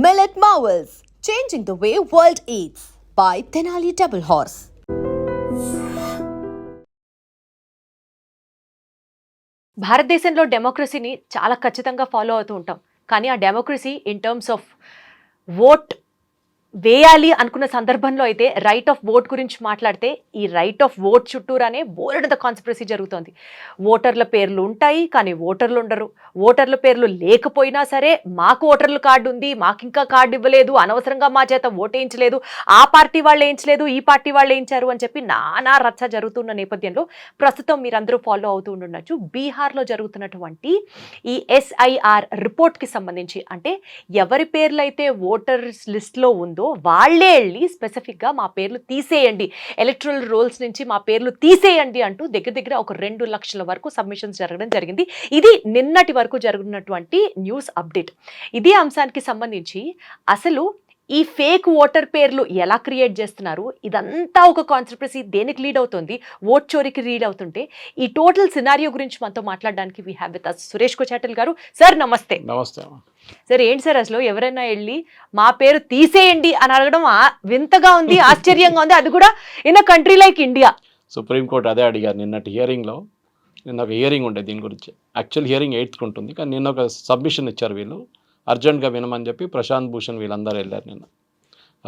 Millet Marvels, changing the way world eats by Tenali Double Horse. భారతదేశంలో డెమోక్రసీని చాలా ఖచ్చితంగా follow అవుతూ ఉంటాం. కానీ ఆ democracy in terms of vote వేయాలి అనుకున్న సందర్భంలో అయితే రైట్ ఆఫ్ ఓట్ గురించి మాట్లాడితే ఈ రైట్ ఆఫ్ ఓట్ చుట్టూరానే బోలెడంత కాన్స్పిరసీ జరుగుతోంది. ఓటర్ల పేర్లు ఉంటాయి, కానీ ఓటర్లు ఉండరు. ఓటర్ల పేర్లు లేకపోయినా సరే మాకు ఓటర్ల కార్డు ఉంది, మాకు ఇంకా కార్డు ఇవ్వలేదు, అనవసరంగా మా చేత ఓటేయించలేదు, ఆ పార్టీ వాళ్ళు వేయించలేదు, ఈ పార్టీ వాళ్ళు వేయించారు అని చెప్పి నానా రచ్చ జరుగుతున్న నేపథ్యంలో ప్రస్తుతం మీరందరూ ఫాలో అవుతూ ఉండొచ్చు. బీహార్లో జరుగుతున్నటువంటి ఈ SIR రిపోర్ట్కి సంబంధించి, అంటే ఎవరి పేర్లు అయితే ఓటర్స్ లిస్ట్లో ఉందో వాళ్ళే వెళ్ళి స్పెసిఫిక్గా మా పేర్లు తీసేయండి, ఎలక్టరల్ రోల్స్ నుంచి మా పేర్లు తీసేయండి అంటూ దగ్గర దగ్గర ఒక 2 లక్షల వరకు సబ్మిషన్స్ జరగడం జరిగింది. ఇది నిన్నటి వరకు జరుగుతున్నటువంటి న్యూస్ అప్డేట్. ఇదే అంశానికి సంబంధించి అసలు ఈ ఫేక్ ఓటర్ పేర్లు ఎలా క్రియేట్ చేస్తున్నారు, ఇదంతా ఒక కాన్స్పిరసీ దేనికి లీడ్ అవుతుంది, ఓట్ చోరీకి లీడ్ అవుతుంటే, ఈ టోటల్ సినారియో గురించి మనతో మాట్లాడడానికి we have with us Suresh Kochattil garu. Sir నమస్తే. నమస్తే సార్. ఏంటి సార్ అసలు ఎవరైనా వెళ్ళి మా పేరు తీసేయండి అని అడగడం వింతగా ఉంది, ఆశ్చర్యంగా ఉంది, అది కూడా in a country like India. Supreme court అదే అడిగారు నిన్నటి హియరింగ్లో. నిన్న ఒక హియరింగ్ ఉండే దీని గురించి. యాక్చువల్ హియరింగ్ 8th ఉంటుంది, కానీ నిన్న ఒక సబ్మిషన్ ఇచ్చారు వీళ్ళు, అర్జెంట్గా వినమని చెప్పి. ప్రశాంత్ భూషణ్ వీళ్ళందరూ వెళ్ళారు నిన్న.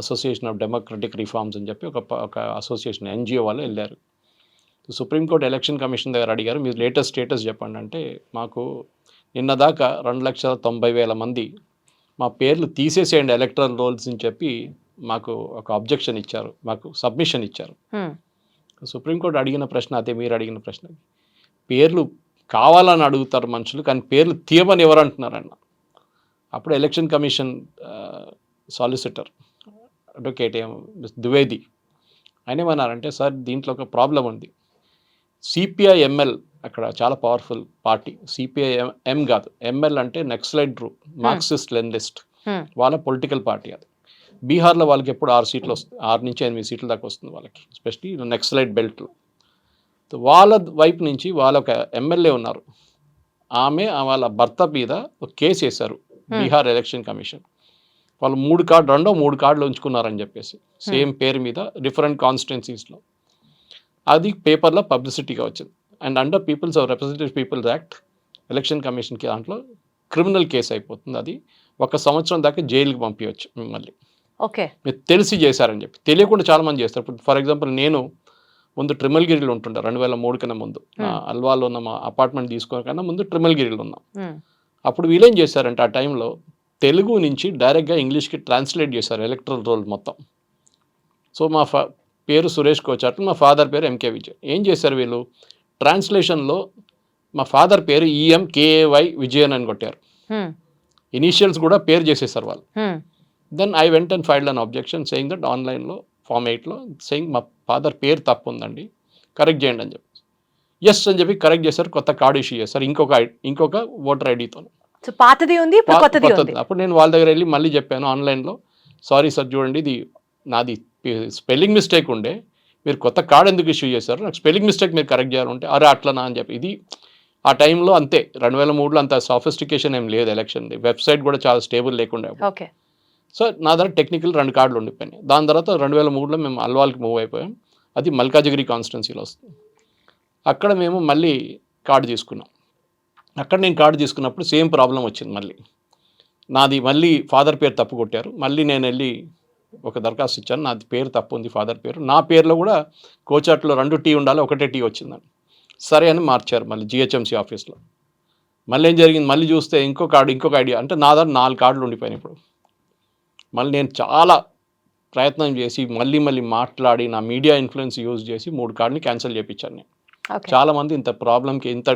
అసోసియేషన్ ఆఫ్ డెమోక్రటిక్ రిఫార్మ్స్ అని చెప్పి ఒక అసోసియేషన్ NGO వాళ్ళు వెళ్ళారు. సుప్రీంకోర్టు ఎలక్షన్ కమిషన్ దగ్గర అడిగారు, మీరు లేటెస్ట్ స్టేటస్ చెప్పండి. అంటే మాకు నిన్న దాకా 2,90,000 మంది మా పేర్లు తీసేసేయండి ఎలక్టరల్ రోల్స్ అని చెప్పి మాకు ఒక అబ్జెక్షన్ ఇచ్చారు, మాకు సబ్మిషన్ ఇచ్చారు. సుప్రీంకోర్టు అడిగిన ప్రశ్న అదే మీరు అడిగిన ప్రశ్న. పేర్లు కావాలని అడుగుతారు మనుషులు, కానీ పేర్లు తీయమని ఎవరు అంటున్నారన్న. అప్పుడు election commission solicitor advocate Dwivedi ఆయన ఏమన్నారంటే, సార్ దీంట్లో ఒక ప్రాబ్లం ఉంది. CPI-ML అక్కడ చాలా పవర్ఫుల్ పార్టీ. CPI-M కాదు, ML అంటే నక్సలైట్ గ్రూప్, మార్క్సిస్ట్ లెనినిస్ట్, వాళ్ళ పొలిటికల్ పార్టీ. అది బీహార్లో వాళ్ళకి ఎప్పుడు 6 సీట్లు వస్తుంది, 6 నుంచి 8 సీట్ల దాకా వస్తుంది వాళ్ళకి, ఎస్పెషలీ నక్సలైట్ బెల్ట్లో. వాళ్ళ వైపు నుంచి వాళ్ళ ఒక MLA ఉన్నారు, ఆమె వాళ్ళ భర్త మీద ఒక కేసు వేశారు బీహార్ ఎలక్షన్ కమిషన్. వాళ్ళు 3 కార్డులు ఉంచుకున్నారని చెప్పేసి, సేమ్ పేరు మీద డిఫరెంట్ కాన్స్టిట్యున్సీస్లో. అది పేపర్లో పబ్లిసిటీగా వచ్చింది. And under peoples representative peoples act election కమిషన్కి దాంట్లో క్రిమినల్ కేసు అయిపోతుంది. అది 1 సంవత్సరం దాకా జైలుకి పంపించవచ్చు మిమ్మల్ని. ఓకే, మీరు తెలిసి చేశారని చెప్పి. తెలియకుండా చాలామంది చేస్తారు. ఇప్పుడు ఫర్ ఎగ్జాంపుల్ నేను ముందు ట్రిమల్గిరిలో ఉంటుండే 2003 కన్నా ముందు, అల్వాలో ఉన్న మా అపార్ట్మెంట్ తీసుకోవడం కన్నా ముందు ట్రిమల్గిరిలో ఉన్నాం. అప్పుడు వీళ్ళేం చేశారంటే ఆ టైంలో తెలుగు నుంచి డైరెక్ట్గా ఇంగ్లీష్కి ట్రాన్స్లేట్ చేశారు ఎలక్టరల్ రోల్ మొత్తం. సో మా పేరు సురేష్ కోచాటల్, మా ఫాదర్ పేరు MK విజయ్. ఏం చేశారు వీళ్ళు, ట్రాన్స్లేషన్లో మా ఫాదర్ పేరు EMKAY విజయన్ అని కొట్టారు. ఇనీషియల్స్ కూడా పేరు చేసేసారు వాళ్ళు. Then I went and filed an objection saying that ఆన్లైన్లో Form 8లో సేయింగ్ మా ఫాదర్ పేరు తప్పు ఉందండి, కరెక్ట్ చేయండి అని చెప్పి. ఎస్ అని చెప్పి కరెక్ట్ చేశారు. కొత్త కార్డు ఇష్యూ చేశారు ఇంకొక ఓటర్ ఐడితో. పాతది ఉంది, కొత్తది ఉంది. అప్పుడు నేను వాళ్ళ దగ్గర వెళ్ళి మళ్ళీ చెప్పాను ఆన్లైన్లో, సారీ సార్ చూడండి, ఇది నాది స్పెల్లింగ్ మిస్టేక్ ఉండే, మీరు కొత్త కార్డు ఎందుకు ఇష్యూ చేశారు, నాకు స్పెల్లింగ్ మిస్టేక్ మీరు కరెక్ట్ చేయాలంటే, అరే అట్లనా అని చెప్పి. ఇది ఆ టైంలో అంతే, 2003లో అంత సాఫిస్టికేషన్ ఏం లేదు ఎలక్షన్, వెబ్సైట్ కూడా చాలా స్టేబుల్ లేకుండా. ఓకే, సో నా దగ్గర టెక్నికల్ 2 కార్డులు ఉండిపోయినాయి. దాని తర్వాత 2003లో మేము అల్వాల్కి మూవ్ అయిపోయాం. అది మల్కాజిగిరి కాన్స్టిట్యున్సీలో వస్తుంది. అక్కడ మేము మళ్ళీ కార్డు తీసుకున్నాం. అక్కడ నేను కార్డు తీసుకున్నప్పుడు సేమ్ ప్రాబ్లం వచ్చింది. నాది మళ్ళీ ఫాదర్ పేరు తప్పు కొట్టారు. మళ్ళీ నేను వెళ్ళి ఒక దరఖాస్తు ఇచ్చాను, నాది పేరు తప్పు ఉంది, ఫాదర్ పేరు. నా పేరులో కూడా కోచాట్లో 2 T ఉండాలి, 1 T వచ్చిందని. సరే అని మార్చారు మళ్ళీ GHMC ఆఫీస్లో. మళ్ళీ ఏం జరిగింది, మళ్ళీ చూస్తే ఇంకొక ఐడియా, అంటే నా దగ్గర 4 కార్డులు ఉండిపోయినాయి ఇప్పుడు. మళ్ళీ నేను చాలా ప్రయత్నం చేసి మళ్ళీ మాట్లాడి నా మీడియా ఇన్ఫ్లుయెన్స్ యూజ్ చేసి 3 కార్డుని క్యాన్సిల్ చేయించాను నేను. చాలా మంది ఇంత ప్రాబ్లంకి ఇంత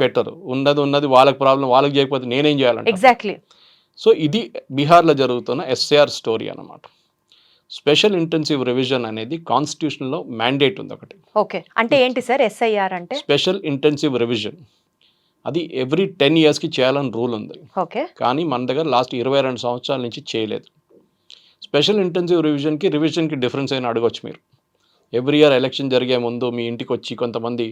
పెట్టరు. ఉన్నది వాళ్ళకి ప్రాబ్లం, వాళ్ళకి చేయకపోతే నేనేం చేయాలంటే. ఎగ్జాక్ట్లీ. సో ఇది బీహార్లో జరుగుతున్న SIR స్టోరీ అన్నమాట. స్పెషల్ ఇంటెన్సివ్ రివిజన్ అనేది కాన్స్టిట్యూషన్లో మ్యాండేట్ ఉంది ఒకటి. ఓకే, అంటే ఏంటి సార్ SIR అంటే? Special intensive revision. అది ఎవ్రీ 10 yearsకి చేయాలని రూల్ ఉంది. ఓకే, కానీ మన దగ్గర లాస్ట్ 22 సంవత్సరాల నుంచి చేయలేదు. స్పెషల్ ఇంటెన్సివ్ రివిజన్కి డిఫరెన్స్ అయినా అడగొచ్చు మీరు. ఎవ్రీ ఇయర్ ఎలక్షన్ జరిగే ముందు మీ ఇంటికి వచ్చి కొంతమంది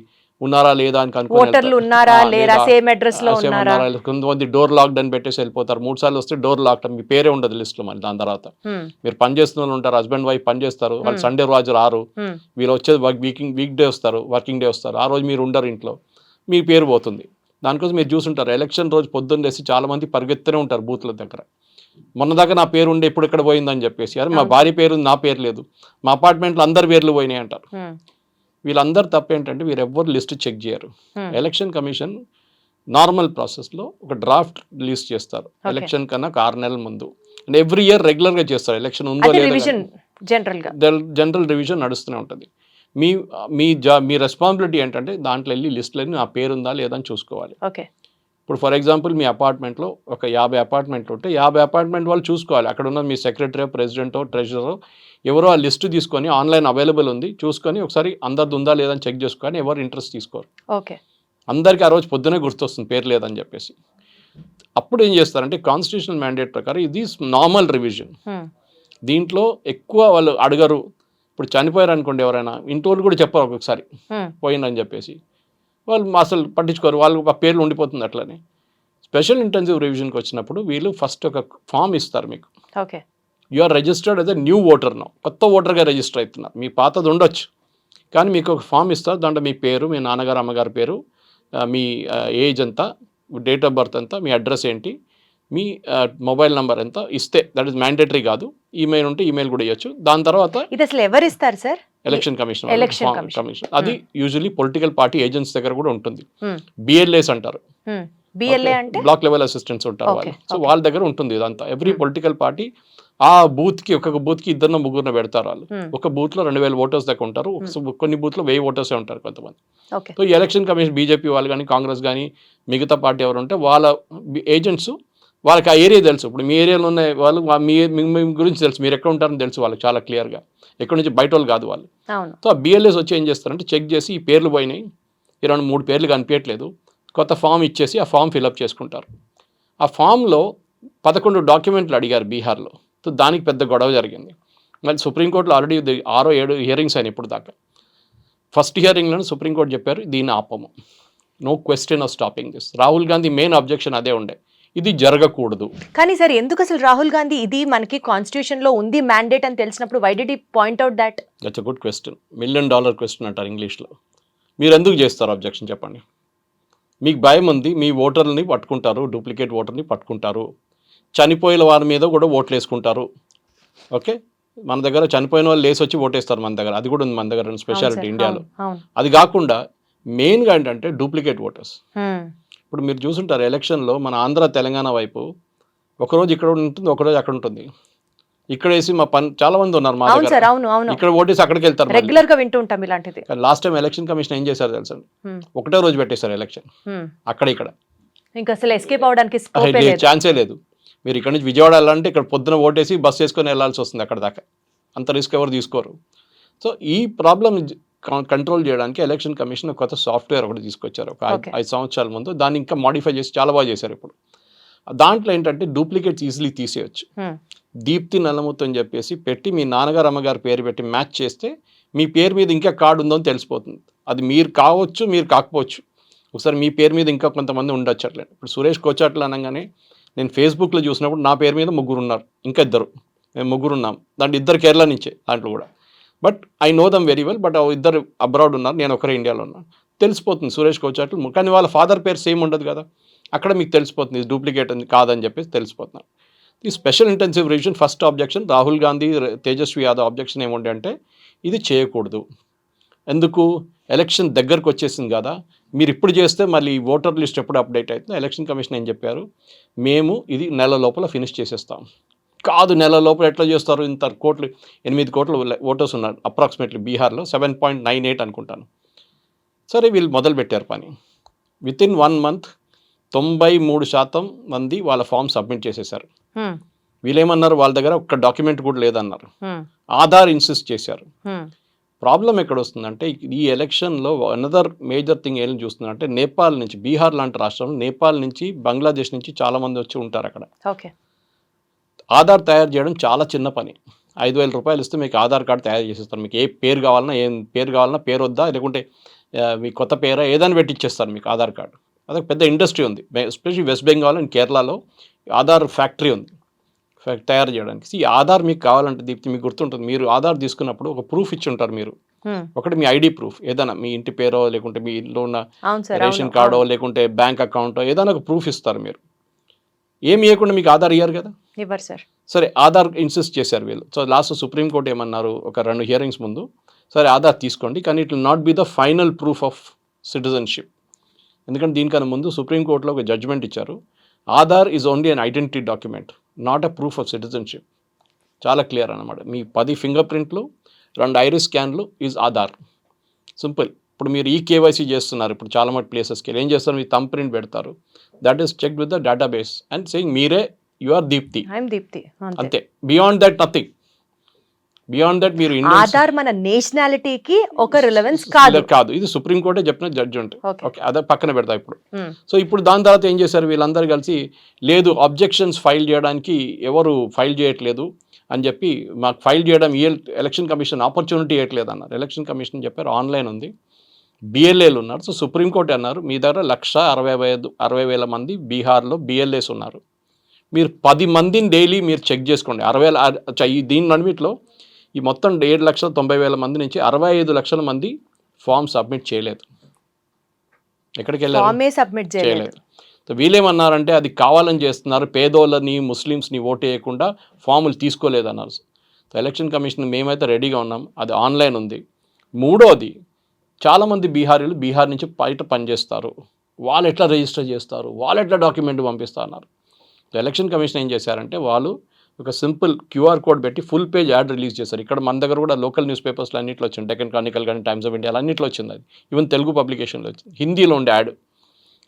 ఉన్నారా లేదా అని కనుక్కొని ఓటర్లు ఉన్నారా లేరా, సేమ్ అడ్రస్ లో ఉన్నారా, కొంతమంది డోర్ లాక్డ్ అని పెట్టేసి వెళ్ళిపోతారు. 3 సార్లు వస్తే డోర్ లాక్డ్, మీ పేరే ఉండదు లిస్ట్ లో. మళ్ళీ దాని తర్వాత మీరు పని చేస్తున్న వాళ్ళు ఉంటారు, హస్బెండ్ వైఫ్ పని చేస్తారు, వాళ్ళు సండే రోజు రారు, వీళ్ళు వచ్చేది వీక్ డే వస్తారు, వర్కింగ్ డే వస్తారు, ఆ రోజు మీరు ఉండరు ఇంట్లో, మీ పేరు పోతుంది. దానికోసం మీరు చూసుంటారు ఎలక్షన్ రోజు పొద్దున్న లేసి చాలా మంది పరిగెత్తనే ఉంటారు బూత్ల దగ్గర. మొన్న దాకా నా పేరు ఉండే ఇప్పుడు ఇక్కడ పోయిందని చెప్పేసి, అరే మా భార్య పేరు నా పేరు లేదు, మా అపార్ట్మెంట్లో అందరి పేర్లు పోయినాయి అంటారు. వీళ్ళందరూ తప్పేంటంటే వీరెవ్వరు లిస్ట్ చెక్ చేయరు. ఎలక్షన్ కమిషన్ నార్మల్ ప్రాసెస్లో ఒక డ్రాఫ్ట్ లిస్ట్ చేస్తారు ఎలక్షన్ కన్నా 6 నెలల ముందు. అండ్ ఎవ్రీ ఇయర్ రెగ్యులర్గా చేస్తారు. ఎలక్షన్ ఉందో లేదా జనరల్ రివిజన్ నడుస్తూనే ఉంటుంది. మీ రెస్పాన్సిబిలిటీ ఏంటంటే దాంట్లో వెళ్ళి లిస్టులని నా పేరు ఉందా లేదా అని చూసుకోవాలి. ఇప్పుడు ఫర్ ఎగ్జాంపుల్ మీ అపార్ట్మెంట్లో ఒక 50 అపార్ట్మెంట్లు ఉంటే 50 అపార్ట్మెంట్ వాళ్ళు చూసుకోవాలి. అక్కడ ఉన్న మీ సెక్రటరీ, ప్రెసిడెంటో, ట్రెజరో ఎవరో ఆ లిస్టు తీసుకొని ఆన్లైన్ అవైలబుల్ ఉంది చూసుకొని ఒకసారి అందరిది ఉందా లేదని చెక్ చేసుకొని ఎవరు ఇంట్రెస్ట్ తీసుకోరు. అందరికీ ఆ రోజు పొద్దునే గుర్తొస్తుంది పేరు లేదని చెప్పేసి. అప్పుడు ఏం చేస్తారంటే కాన్స్టిట్యూషనల్ మ్యాండేట్ ప్రకారం ఇది నార్మల్ రివిజన్. దీంట్లో ఎక్కువ వాళ్ళు అడగరు. ఇప్పుడు చనిపోయారు అనుకోండి ఎవరైనా, ఇంటి వాళ్ళు కూడా చెప్పారు ఒక్కొక్కసారి పోయిందని చెప్పేసి, వాళ్ళు అసలు పట్టించుకోరు, వాళ్ళు ఆ పేర్లు ఉండిపోతుంది అట్లనే. స్పెషల్ ఇంటెన్సివ్ రివిజన్కి వచ్చినప్పుడు వీళ్ళు ఫస్ట్ ఒక ఫామ్ ఇస్తారు మీకు. You are registered as a new voter now, కొత్త ఓటర్గా రిజిస్టర్ అవుతున్నారు. మీ పాతది ఉండొచ్చు కానీ మీకు ఒక ఫామ్ ఇస్తారు. దాంట్లో మీ పేరు, మీ నాన్నగారు అమ్మగారి పేరు, మీ ఏజ్ ఎంత, డేట్ ఆఫ్ బర్త్ ఎంత, మీ అడ్రస్ ఏంటి, మీ మొబైల్ నెంబర్ ఎంత ఇస్తే, దట్ ఈస్ మ్యాండేటరీ కాదు. ఈమెయిల్ ఉంటే ఈమెయిల్ కూడా ఇవ్వచ్చు. దాని తర్వాత ఇది అసలు ఎవరు ఇస్తారు సార్? Election commission. అది యూజువల్లీ పొలిటికల్ పార్టీ ఏజెంట్స్ దగ్గర కూడా ఉంటుంది. బిఎల్ఏస్ అంటారు, బ్లాక్ లెవెల్ అసిస్టెంట్స్ ఉంటారు వాళ్ళు. సో వాళ్ళ దగ్గర ఉంటుంది ఇదంతా. ఎవ్రీ పొలిటికల్ పార్టీ ఆ బూత్కి, ఒక్కొక్క బూత్కి 2-3 పెడతారు వాళ్ళు. ఒక బూత్లో 2000 ఓటర్స్ దాకా ఉంటారు, కొన్ని బూత్లో 1000 ఓటర్సే ఉంటారు కొంతమంది. సో ఈ ఎలక్షన్ కమిషన్ బీజేపీ వాళ్ళు కానీ, కాంగ్రెస్ కానీ, మిగతా పార్టీ ఎవరు ఉంటే వాళ్ళ ఏజెంట్స్, వాళ్ళకి ఆ ఏరియా తెలుసు. ఇప్పుడు మీ ఏరియాలో ఉన్న వాళ్ళు మీ గురించి తెలుసు, మీరు ఎక్కడ ఉంటారని తెలుసు వాళ్ళకి చాలా క్లియర్గా. ఎక్కడి నుంచి బయట వాళ్ళు కాదు వాళ్ళు. సో ఆ బిఎల్ఏస్ వచ్చి ఏం చేస్తారంటే చెక్ చేసి ఈ పేర్లు పోయినాయి, 2-3 పేర్లు కనిపించట్లేదు, కొత్త ఫామ్ ఇచ్చేసి ఆ ఫామ్ ఫిల్అప్ చేసుకుంటారు. ఆ ఫామ్లో 11 డాక్యుమెంట్లు అడిగారు బీహార్లో. సో దానికి పెద్ద గొడవ జరిగింది. మళ్ళీ సుప్రీంకోర్టులో ఆల్రెడీ 6-7 హియరింగ్స్ అయినాయి ఇప్పుడు దాకా. ఫస్ట్ హియరింగ్లోనే సుప్రీంకోర్టు చెప్పారు దీన్ని ఆపము, no question of stopping this. Rahul Gandhi main objection అదే ఉండే, ఇది జరగకూడదు. కానీ సార్ ఎందుకు అసలు రాహుల్ గాంధీ ఇది మనకి కాన్స్టిట్యూషన్ లో ఉంది మ్యాండేట్ అని తెలిసినప్పుడు why did he point out that? That's a good question. $1 million question అంటారు ఇంగ్లీష్లో. మీరు ఎందుకు చేస్తారు అబ్జెక్షన్ చెప్పండి? మీకు భయం ఉంది, మీ ఓటర్ని పట్టుకుంటారు, డూప్లికేట్ ఓటర్ని పట్టుకుంటారు, చనిపోయిన వారి మీద కూడా ఓట్లు వేసుకుంటారు. ఓకే, మన దగ్గర చనిపోయిన వాళ్ళు లేసి వచ్చి ఓటేస్తారు మన దగ్గర, అది కూడా ఉంది మన దగ్గర స్పెషాలిటీ ఇండియాలో. అది కాకుండా మెయిన్గా ఏంటంటే డూప్లికేట్ ఓటర్స్. ఇప్పుడు మీరు చూసుంటారు ఎలక్షన్లో మన ఆంధ్ర తెలంగాణ వైపు ఒకరోజు ఇక్కడ ఉంటుంది, ఒకరోజు అక్కడ ఉంటుంది. ఇక్కడ వేసి మా చాలా మంది ఉన్నారు మా దగ్గర, ఇక్కడ ఓటేసి అక్కడికి వెళ్తారు. రెగ్యులర్ గా వింటూ ఉంటాం ఇలాంటిది. లాస్ట్ టైం ఎలక్షన్ కమిషన్ ఏం చేశారు తెలుసా? ఒకటే రోజు పెట్టేశారు ఎలక్షన్, అక్కడ ఇక్కడ. ఇంకా అసలు ఎస్కేప్ అవడానికి ఛాన్సే లేదు. మీరు ఇక్కడ నుంచి విజయవాడ వెళ్ళాలంటే ఇక్కడ పొద్దున ఓటేసి బస్ చేసుకొని వెళ్ళాల్సి వస్తుంది అక్కడ దాకా. అంత రిస్క్ ఎవరు తీసుకోరు. సో ఈ ప్రాబ్లం కంట్రోల్ చేయడానికి ఎలక్షన్ కమిషన్ కొత్త సాఫ్ట్వేర్ ఒకటి తీసుకొచ్చారు ఒక 5 సంవత్సరాల ముందు. దాన్ని ఇంకా మాడిఫై చేసి చాలా బాగా చేశారు. ఇప్పుడు దాంట్లో ఏంటంటే డూప్లికేట్స్ ఈజీలీ తీసేయచ్చు. దీప్తి నల్లముత్తు అని చెప్పేసి పెట్టి మీ నాన్నగారు అమ్మగారి పేరు పెట్టి మ్యాచ్ చేస్తే మీ పేరు మీద ఇంకా కార్డు ఉందో అని తెలిసిపోతుంది. అది మీరు కావచ్చు, మీరు కాకపోవచ్చు. ఒకసారి మీ పేరు మీద ఇంకా కొంతమంది ఉండొచ్చు. అట్లా ఇప్పుడు సురేష్ కోచాట్ల అనగానే నేను ఫేస్బుక్లో చూసినప్పుడు నా పేరు మీద 3 ఉన్నారు, ఇంకా 2, మేము 3 ఉన్నాం. దాంట్లో 2 కేరళ నుంచే దాంట్లో కూడా. But I know dum very well. But 2 abroad ఉన్నారు, నేను ఒకరే ఇండియాలో ఉన్నాను. తెలిసిపోతుంది సురేష్ కోచాట్లు. కానీ వాళ్ళ ఫాదర్ పేరు సేమ్ ఉండదు కదా, అక్కడ మీకు తెలిసిపోతుంది డూప్లికేట్ అని కాదని చెప్పేసి తెలిసిపోతున్నారు. ఈ special intensive revision first objection Rahul Gandhi, Tejashwi Yadav objection ఏముండే అంటే ఇది చేయకూడదు. ఎందుకు? ఎలక్షన్ దగ్గరకు వచ్చేసింది కదా, మీరు ఇప్పుడు చేస్తే మళ్ళీ ఓటర్ లిస్ట్ ఎప్పుడు అప్డేట్ అవుతుంది. ఎలక్షన్ కమిషన్ ఏం చెప్పారు, మేము ఇది నెల లోపల ఫినిష్ చేసేస్తాం. కాదు, నెల లోపల ఎట్లా చేస్తారు? ఇంత 8 కోట్ల ఓటర్స్ ఉన్నారు అప్రాక్సిమేట్లీ బీహార్లో, 7.98 అనుకుంటాను. సరే వీళ్ళు మొదలు పెట్టారు పని. వితిన్ 1 మంత్ 93% మంది వాళ్ళ ఫామ్ సబ్మిట్ చేసేసారు. వీళ్ళేమన్నారు, వాళ్ళ దగ్గర ఒక్క డాక్యుమెంట్ కూడా లేదన్నారు. ఆధార్ ఇన్సిస్ట్ చేశారు. ప్రాబ్లం ఎక్కడ వస్తుందంటే ఈ ఎలక్షన్లో అనదర్ మేజర్ థింగ్ ఏం చూస్తుందంటే నేపాల్ నుంచి, బీహార్ లాంటి రాష్ట్రంలో నేపాల్ నుంచి, బంగ్లాదేశ్ నుంచి చాలామంది వచ్చి ఉంటారు అక్కడ. ఆధార్ తయారు చేయడం చాలా చిన్న పని. 5,000 రూపాయలు ఇస్తే మీకు ఆధార్ కార్డు తయారు చేసేస్తారు. మీకు ఏ పేరు కావాలన్నా, పేరు వద్దా, లేకుంటే మీ కొత్త పేరా ఏదైనా పెట్టిచ్చేస్తారు మీకు ఆధార్ కార్డు. అదొక పెద్ద ఇండస్ట్రీ ఉంది. ఎస్పెషల్లీ వెస్ట్ బెంగాల్ అండ్ కేరళలో ఆధార్ ఫ్యాక్టరీ ఉంది తయారు చేయడానికి. ఈ ఆధార్ మీకు కావాలంటే దీప్తి మీకు గుర్తుంటుంది, మీరు ఆధార్ తీసుకున్నప్పుడు ఒక ప్రూఫ్ ఇచ్చి ఉంటారు మీరు. ఒకటి మీ ఐడి ప్రూఫ్, ఏదైనా మీ ఇంటి పేరో లేకుంటే మీ ఇంట్లో ఉన్న రేషన్ కార్డో లేకుంటే బ్యాంక్ అకౌంటో ఏదైనా ఒక ప్రూఫ్ ఇస్తారు మీరు. ఏమి ఇవ్వకుండా మీకు ఆధార్ ఇయ్యారు కదా. ఇవ్వరు సార్. సరే ఆధార్ ఇన్సిస్ట్ చేశారు వీళ్ళు. సో లాస్ట్ సుప్రీంకోర్టు ఏమన్నారు, ఒక 2 హియరింగ్స్ ముందు, సరే ఆధార్ తీసుకోండి కానీ it will not be the final proof of citizenship. ఎందుకంటే దీనికన్నా ముందు సుప్రీంకోర్టులో ఒక జడ్జ్మెంట్ ఇచ్చారు, Aadhaar is only an identity document, not a proof of citizenship. చాలా క్లియర్ అనమాట. మీ 10 ఫింగర్ ప్రింట్లు, 2 ఐరిస్ స్కాన్లు ఈజ్ ఆధార్. సింపుల్. ఇప్పుడు మీరు ఈ కేవైసీ చేస్తున్నారు, ఇప్పుడు చాలా మటు ప్లేసెస్కి ఏం చేస్తారు, మీ థంబ్ ప్రింట్ పెడతారు, that is checked with the database and saying మీరే యు ఆర్ దీప్తి, అంతే. Beyond that nothing. Beyond that మీరు ఆధార్ మన నేషనాలిటీకి ఒక రిలవెన్స్ కాదు. ఇది సుప్రీంకోర్టే చెప్పిన జడ్జ్మెంట్. ఓకే, అదే పక్కన పెడతా ఇప్పుడు. సో ఇప్పుడు దాని తర్వాత ఏం చేశారు వీళ్ళందరూ కలిసి, లేదు అబ్జెక్షన్స్ ఫైల్ చేయడానికి ఎవరు ఫైల్ చేయట్లేదు అని చెప్పి, మాకు ఫైల్ చేయడం ఎలక్షన్ కమిషన్ ఆపర్చునిటీ ఇవ్వట్లేదు అన్నారు. ఎలక్షన్ కమిషన్ చెప్పారు ఆన్లైన్ ఉంది, బిఎల్ఏలు ఉన్నారు. సో సుప్రీంకోర్టు అన్నారు మీ దగ్గర 1,60,000 మంది బీహార్లో బిఎల్ఏస్ ఉన్నారు, మీరు 10 మందిని డైలీ మీరు చెక్ చేసుకోండి. 60,000 దీని అన్నిటిలో ఈ మొత్తం 7,90,000 మంది నుంచి 65 లక్షల మంది ఫామ్ సబ్మిట్ చేయలేదు. ఎక్కడికి వెళ్ళారు? చేయలేదు. సో వీళ్ళేమన్నారంటే అది కావాలని చేస్తున్నారు, పేదోళ్ళని ముస్లిమ్స్ని ఓటు వేయకుండా ఫాములు తీసుకోలేదన్నారు. సో ఎలక్షన్ కమిషన్ మేమైతే రెడీగా ఉన్నాం, అది ఆన్లైన్ ఉంది. మూడోది, చాలామంది బీహార్ నుంచి బయట పనిచేస్తారు, వాళ్ళు ఎట్లా రిజిస్టర్ చేస్తారు, వాళ్ళు ఎట్లా డాక్యుమెంట్ పంపిస్తారు అన్నారు. సో ఎలక్షన్ కమిషన్ ఏం చేశారంటే వాళ్ళు ఒక సింపుల్ క్యూఆర్ కోడ్ పెట్టి ఫుల్ పేజ్ యాడ్ రిలీజ్ చేశారు. ఇక్కడ మన దగ్గర కూడా లోకల్ న్యూస్ పేపర్స్లో అన్నింటిలో వచ్చింది, డెక్కన్ క్రానికల్ కానీ టైమ్స్ ఆఫ్ ఇండియా అన్నింటిలో వచ్చింది. అది ఈవెన్ తెలుగు పబ్లికేషన్లో వచ్చింది, హిందీలో ఉండే add,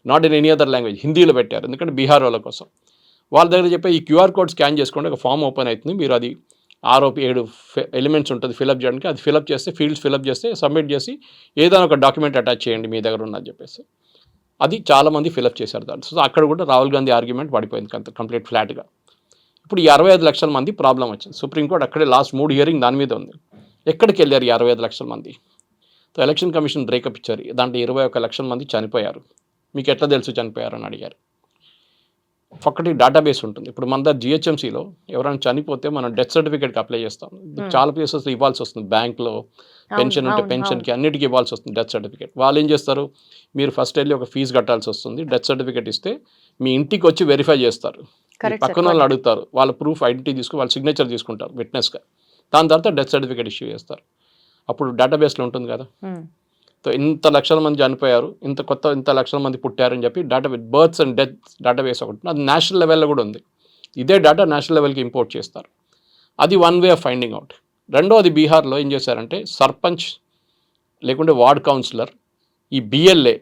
not in any other language, హిందీలో పెట్టారు. ఎందుకంటే బీహార్ వాళ్ళ కోసం. వాళ్ళ దగ్గర చెప్పే ఈ క్యూఆర్ కోడ్ స్కాన్ చేసుకోండి, ఒక ఫామ్ ఓపెన్ అవుతుంది, మీరు అది 6-7 ఎలిమెంట్స్ ఉంటుంది ఫిలప్ చేయడానికి, అది ఫిలప్ చేస్తే ఫీల్డ్స్ ఫిలప్ చేస్తే సబ్మిట్ చేసి ఏదైనా ఒక డాక్యుమెంట్ అటాచ్ చేయండి మీ దగ్గర ఉన్నది చెప్పేసి, అది చాలామంది ఫిలప్ చేశారు దాన్ని. సో అక్కడ కూడా రాహుల్ గాంధీ ఆర్గ్యుమెంట్ పడిపోయింది కంప్లీట్ ఫ్లాట్గా. ఇప్పుడు ఈ 65 లక్షల మంది ప్రాబ్లం వచ్చింది. సుప్రీంకోర్టు అక్కడే లాస్ట్ 3 హియరింగ్ దాని మీద ఉంది. ఎక్కడికి వెళ్ళారు ఈ 65 లక్షల మంది? సో ఎలక్షన్ కమిషన్ బ్రేకప్ ఇచ్చారు, దాంట్లో 21 లక్షల మంది చనిపోయారు. మీకు ఎట్లా తెలుసు చనిపోయారు అని అడిగారు. ఒకటి డేటాబేస్ ఉంటుంది. ఇప్పుడు మన దగ్గర జిహెచ్ఎంసీలో ఎవరైనా చనిపోతే మనం డెత్ సర్టిఫికేట్కి అప్లై చేస్తాం, చాలా ప్లేసెస్లో ఇవ్వాల్సి వస్తుంది, బ్యాంక్లో పెన్షన్ ఉంటే పెన్షన్కి అన్నిటికీ ఇవ్వాల్సి వస్తుంది డెత్ సర్టిఫికేట్. వాళ్ళు ఏం చేస్తారు, మీరు ఫస్ట్ వెళ్ళి ఒక ఫీజు కట్టాల్సి వస్తుంది, డెత్ సర్టిఫికేట్ ఇస్తే మీ ఇంటికి వచ్చి వెరిఫై చేస్తారు, పక్కన వాళ్ళు అడుగుతారు, వాళ్ళ ప్రూఫ్ ఐడెంటిటీ తీసుకుని వాళ్ళ సిగ్నేచర్ తీసుకుంటారు విట్నెస్గా, దాని తర్వాత డెత్ సర్టిఫికేట్ ఇష్యూ చేస్తారు. అప్పుడు డేటాబేస్లో ఉంటుంది కదా. సో ఇంత లక్షల మంది చనిపోయారు, ఇంత లక్షల మంది పుట్టారని చెప్పి database, births and deaths database ఒకటి, అది నేషనల్ లెవెల్లో కూడా ఉంది. ఇదే డేటా నేషనల్ లెవెల్కి ఇంపోర్ట్ చేస్తారు. అది one way of finding out. రెండోది బీహార్లో ఏం చేశారంటే సర్పంచ్ లేకుంటే వార్డ్ కౌన్సిలర్, ఈ BLA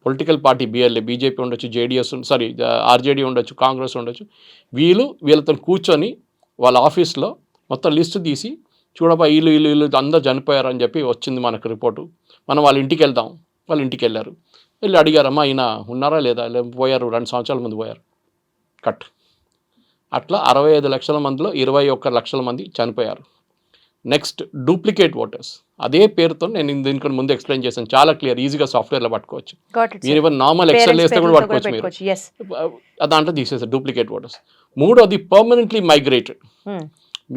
political party BLA, BJP ఉండొచ్చు, జేడీఎస్ ఆర్జేడీ ఉండొచ్చు, కాంగ్రెస్ ఉండొచ్చు, వీళ్ళతో కూర్చొని వాళ్ళ ఆఫీస్లో మొత్తం లిస్టు తీసి చూడబా వీళ్ళు అందరూ చనిపోయారని చెప్పి వచ్చింది మనకు రిపోర్టు, మనం వాళ్ళ ఇంటికి వెళ్దాం. వాళ్ళ ఇంటికి వెళ్ళారు, వెళ్ళి అడిగారమ్మా ఈయన ఉన్నారా లేదా, పోయారు, 2 సంవత్సరాల ముందు పోయారు, కట్. అట్లా 65 లక్షల మందిలో 21 లక్షల మంది చనిపోయారు. నెక్స్ట్ డూప్లికేట్ ఓటర్స్, అదే పేరుతో నేను దీనికి ముందు ఎక్స్ప్లెయిన్ చేశాను, చాలా క్లియర్, ఈజీగా సాఫ్ట్వేర్లో పట్టుకోవచ్చు. మీరు ఈవెన్ నార్మల్ ఎక్సెల్ వేస్తే కూడా పట్టుకోవచ్చు మీరు, దాంట్లో తీసేస్తారు డూప్లికేట్ ఓటర్స్. మూడోది పర్మనెంట్లీ మైగ్రేటెడ్,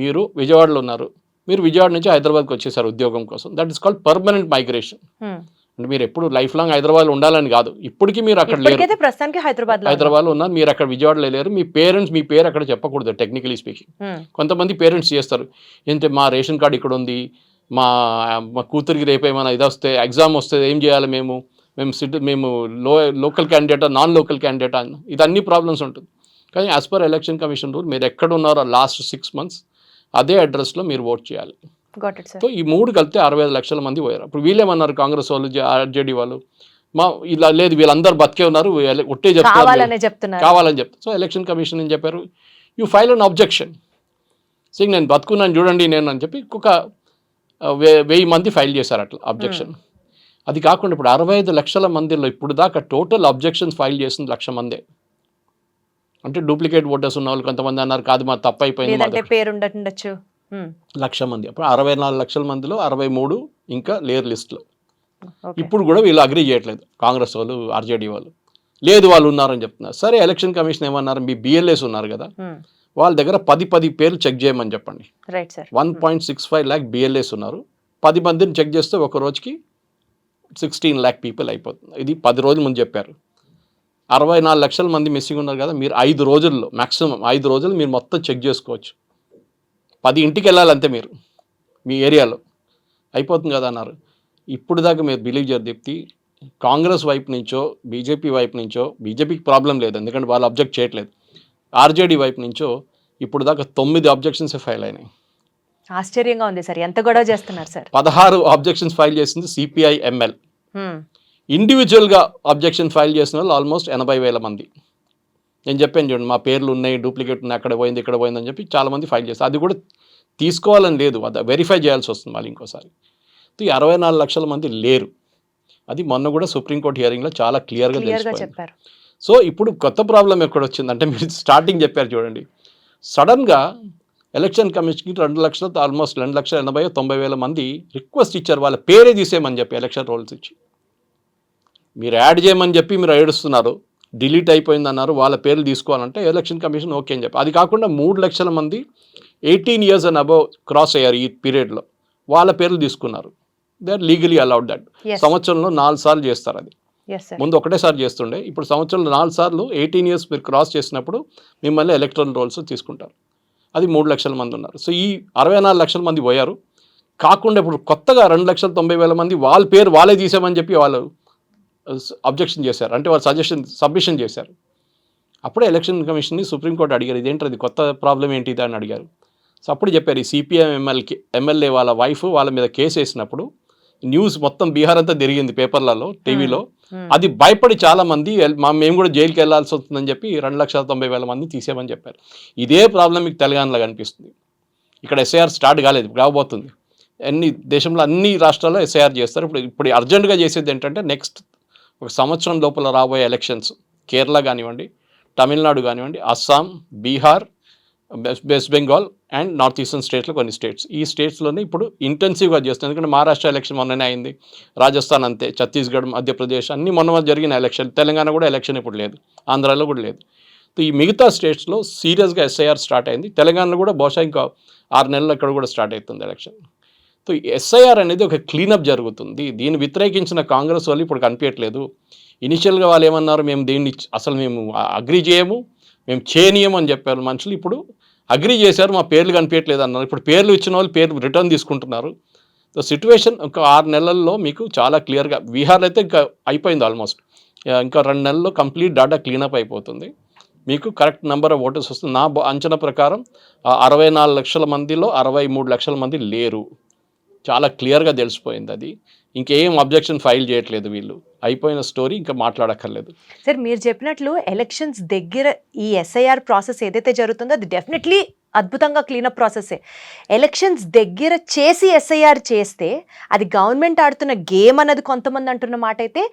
మీరు విజయవాడలో ఉన్నారు, మీరు విజయవాడ నుంచి హైదరాబాద్కి వచ్చేసారు ఉద్యోగం కోసం, that is called permanent migration. అంటే మీరు ఎప్పుడు లైఫ్ లాంగ్ హైదరాబాద్లో ఉండాలని కాదు, ఇప్పటికీ మీరు అక్కడ లేరు, ప్రస్తుతానికి హైదరాబాద్లో ఉన్నారు, మీరు అక్కడ విజయవాడలో లేరు, మీ పేరెంట్స్ మీ పేరు అక్కడ చెప్పకూడదు టెక్నికలీ స్పీకింగ్. కొంతమంది పేరెంట్స్ చేస్తారు, ఏంటంటే మా రేషన్ కార్డు ఇక్కడ ఉంది, మా కూతురికి రేపు ఏమైనా ఇది వస్తే ఎగ్జామ్ వస్తే ఏం చేయాలి, మేము లోకల్ క్యాండిడేటా నాన్ లోకల్ క్యాండిడేటా, ఇది అన్ని ప్రాబ్లమ్స్ ఉంటుంది. కానీ as per election commission rule మీరు ఎక్కడ ఉన్నారో లాస్ట్ 6 months అదే అడ్రస్లో మీరు ఓట్ చేయాలి. సో ఈ 3 కలిపితే 65 లక్షల మంది పోయారు. ఇప్పుడు వీళ్ళేమన్నారు, కాంగ్రెస్ వాళ్ళు, ఆర్జేడీ వాళ్ళు, ఇలా లేదు వీళ్ళందరూ బతికే ఉన్నారు, ఒట్టే చెప్తారు, కావాలని చెప్తారు. సో ఎలక్షన్ కమిషన్ ఏం చెప్పారు, you file an objection Singh నేను బతుకున్నాను చూడండి నేను అని చెప్పి ఒక 1000 మంది ఫైల్ చేశారు అట్లా అబ్జెక్షన్. అది కాకుండా ఇప్పుడు 65 లక్షల మందిలో ఇప్పుడు దాకా టోటల్ అబ్జెక్షన్స్ ఫైల్ చేసింది 1,00,000 మందే. అంటే డూప్లికేట్ ఓటర్స్ ఉన్న వాళ్ళు కొంతమంది అన్నారు, కాదు మా తప్పు అయిపోయింది, 1,00,000 మంది. అప్పుడు 64 లక్షల మందిలో 63 ఇంకా లేయర్ లిస్ట్లో ఇప్పుడు కూడా వీళ్ళు అగ్రీ చేయట్లేదు, కాంగ్రెస్ వాళ్ళు ఆర్జేడీ వాళ్ళు. లేదు వాళ్ళు ఉన్నారని చెప్తున్నారు. సరే, ఎలక్షన్ కమిషన్ ఏమన్నారు, మీ బిఎల్ఏస్ ఉన్నారు కదా, వాళ్ళ దగ్గర 10 పేర్లు చెక్ చేయమని చెప్పండి. 1.65 lakh బిఎల్ఏస్ ఉన్నారు. 10 మందిని చెక్ చేస్తే ఒక రోజుకి 16 lakh పీపుల్ అయిపోతుంది. ఇది 10 రోజుల ముందు చెప్పారు. 64 లక్షల మంది మిస్సింగ్ ఉన్నారు కదా, మీరు 5 రోజుల్లో మ్యాక్సిమం 5 రోజులు మీరు మొత్తం చెక్ చేసుకోవచ్చు. 10 ఇంటికి వెళ్ళాలి అంతే, మీరు మీ ఏరియాలో అయిపోతుంది కదా అన్నారు. ఇప్పుడు దాకా మీరు బిలీవ్ చేయరు దీప్తి, కాంగ్రెస్ వైపు నుంచో బీజేపీ వైపు నుంచో, బీజేపీకి ప్రాబ్లం లేదు ఎందుకంటే వాళ్ళు అబ్జెక్ట్ చేయట్లేదు, ఆర్జేడీ వైపు నుంచో ఇప్పుడు దాకా 9 అబ్జెక్షన్స్ ఫైల్ అయినాయి. ఆశ్చర్యంగా ఉంది సార్, ఎంత గొడవ చేస్తున్నారు సార్. 16 అబ్జెక్షన్స్ ఫైల్ చేసింది సిపిఐ ఎంఎల్. ఇండివిజువల్గా అబ్జెక్షన్ ఫైల్ చేసిన వాళ్ళు ఆల్మోస్ట్ 80,000 మంది. నేను చెప్పాను చూడండి, మా పేర్లు ఉన్నాయి, డూప్లికేట్ ఉన్నాయి, అక్కడ పోయింది ఇక్కడ పోయిందని చెప్పి చాలామంది ఫైల్ చేస్తారు. అది కూడా తీసుకోవాలని లేదు, అది వెరిఫై చేయాల్సి వస్తుంది మళ్ళీ ఇంకోసారి. ఈ 64 లక్షల మంది లేరు. అది మొన్న కూడా సుప్రీంకోర్టు హియరింగ్లో చాలా క్లియర్గా చెప్పారు. సో ఇప్పుడు కొత్త ప్రాబ్లం ఎక్కడ వచ్చిందంటే, మీరు స్టార్టింగ్ చెప్పారు చూడండి, సడన్గా ఎలక్షన్ కమిషన్కి 2 లక్షల ఆల్మోస్ట్ 2,80,000-90,000 మంది రిక్వెస్ట్ ఇచ్చారు, వాళ్ళ పేరే తీసేయమని చెప్పి ఎలక్షన్ రోల్స్ ఇచ్చి. మీరు యాడ్ చేయమని చెప్పి మీరు ఏడుస్తున్నారు, డిలీట్ అయిపోయింది అన్నారు, వాళ్ళ పేర్లు తీసుకోవాలంటే ఎలక్షన్ కమిషన్ ఓకే అని చెప్పి. అది కాకుండా 3 లక్షల మంది 18 years and above క్రాస్ అయ్యారు ఈ పీరియడ్లో, వాళ్ళ పేర్లు తీసుకున్నారు. They are legally allowed that. సంవత్సరంలో 4 సార్లు చేస్తారు. అది ముందు ఒకటేసారి చేస్తుండే, ఇప్పుడు సంవత్సరంలో 4 సార్లు 18 years మీరు క్రాస్ చేసినప్పుడు మిమ్మల్ని ఎలక్ట్రల్ రోల్స్ తీసుకుంటారు. అది 3 లక్షల మంది ఉన్నారు. సో ఈ 64 లక్షల మంది పోయారు. కాకుండా ఇప్పుడు కొత్తగా 2,90,000 మంది వాళ్ళ పేరు వాళ్ళే తీసామని చెప్పి వాళ్ళు అబ్జెక్షన్ చేశారు, అంటే వాళ్ళు సబ్మిషన్ చేశారు. అప్పుడే ఎలక్షన్ కమిషన్ని సుప్రీంకోర్టు అడిగారు, ఇదేంటి కొత్త ప్రాబ్లం ఏంటిది అని అడిగారు. సో అప్పుడు చెప్పారు, ఈ సిపిఎం ఎమ్మెల్యే వాళ్ళ వైఫ్ వాళ్ళ మీద కేసు వేసినప్పుడు న్యూస్ మొత్తం బీహార్ అంతా తిరిగింది, పేపర్లలో, టీవీలో. అది భయపడి చాలామంది మేము కూడా జైలుకి వెళ్లాల్సి వస్తుందని చెప్పి 2,90,000 మంది తీసేయమని చెప్పారు. ఇదే ప్రాబ్లం మీకు తెలంగాణలో కనిపిస్తుంది. ఇక్కడ ఎస్ఐఆర్ స్టార్ట్ కాలేదు, రాబోతుంది. దేశంలో అన్ని రాష్ట్రాల్లో ఎస్ఐఆర్ చేస్తారు. ఇప్పుడు అర్జెంటుగా చేసేది ఏంటంటే, నెక్స్ట్ ఒక సంవత్సరం లోపల రాబోయే ఎలక్షన్స్ కేరళ కానివ్వండి, తమిళనాడు కానివ్వండి, Assam, Bihar, west Bengal and north eastern స్టేట్స్లో కొన్ని స్టేట్స్, ఈ స్టేట్స్లోనే ఇప్పుడు ఇంటెన్సివ్గా చేస్తుంది. ఎందుకంటే మహారాష్ట్ర ఎలక్షన్ మొన్ననే అయింది, రాజస్థాన్ అంతే, ఛత్తీస్గఢ్, మధ్యప్రదేశ్ అన్నీ మొన్న జరిగిన ఎలక్షన్. తెలంగాణ కూడా ఎలక్షన్ ఇప్పుడు లేదు, ఆంధ్రాలో కూడా లేదు. ఈ మిగతా స్టేట్స్లో సీరియస్గా ఎస్ఐఆర్ స్టార్ట్ అయింది. తెలంగాణలో కూడా బహుశా ఇంకా 6 నెలలు ఇక్కడ కూడా స్టార్ట్ అవుతుంది ఎలక్షన్. సో ఎస్ఐఆర్ అనేది ఒక క్లీనప్ జరుగుతుంది. దీన్ని వ్యతిరేకించిన కాంగ్రెస్ వాళ్ళు ఇప్పుడు కనిపించట్లేదు. ఇనిషియల్గా వాళ్ళు ఏమన్నారు, మేము దీన్ని అసలు మేము అగ్రీ చేయము, మేము చేయనీయము అని చెప్పారు మనుషులు. ఇప్పుడు అగ్రీ చేశారు, మా పేర్లు కనిపించట్లేదు అన్నారు. ఇప్పుడు పేర్లు ఇచ్చిన వాళ్ళు పేరు రిటర్న్ తీసుకుంటున్నారు. సో సిట్యువేషన్ ఒక 6 నెలల్లో మీకు చాలా క్లియర్గా, బీహార్లో అయితే ఇంకా అయిపోయింది ఆల్మోస్ట్, ఇంకా 2 నెలల్లో కంప్లీట్ డాటా క్లీనప్ అయిపోతుంది. మీకు కరెక్ట్ నెంబర్ ఆఫ్ ఓటర్స్ వస్తుంది. నా అంచనా ప్రకారం 64 లక్షల మందిలో 63 లక్షల మంది లేరు. చాలా క్లియర్గా తెలిసిపోయింది. అది ఇంకేం అబ్జెక్షన్ ఫైల్ చేయట్లేదు వీళ్ళు, అయిపోయిన స్టోరీ, ఇంకా మాట్లాడక్కర్లేదు. సార్ మీరు చెప్పినట్లు ఎలక్షన్స్ దగ్గర ఈ ఎస్ఐఆర్ ప్రాసెస్ ఏదైతే జరుగుతుందో అది డెఫినెట్లీ అద్భుతంగా క్లీనప్ ప్రాసెసే. ఎలక్షన్స్ దగ్గర చేసి ఎస్ఐఆర్ చేస్తే అది గవర్నమెంట్ ఆడుతున్న గేమ్ అన్నది కొంతమంది అంటున్న మాట అయితే,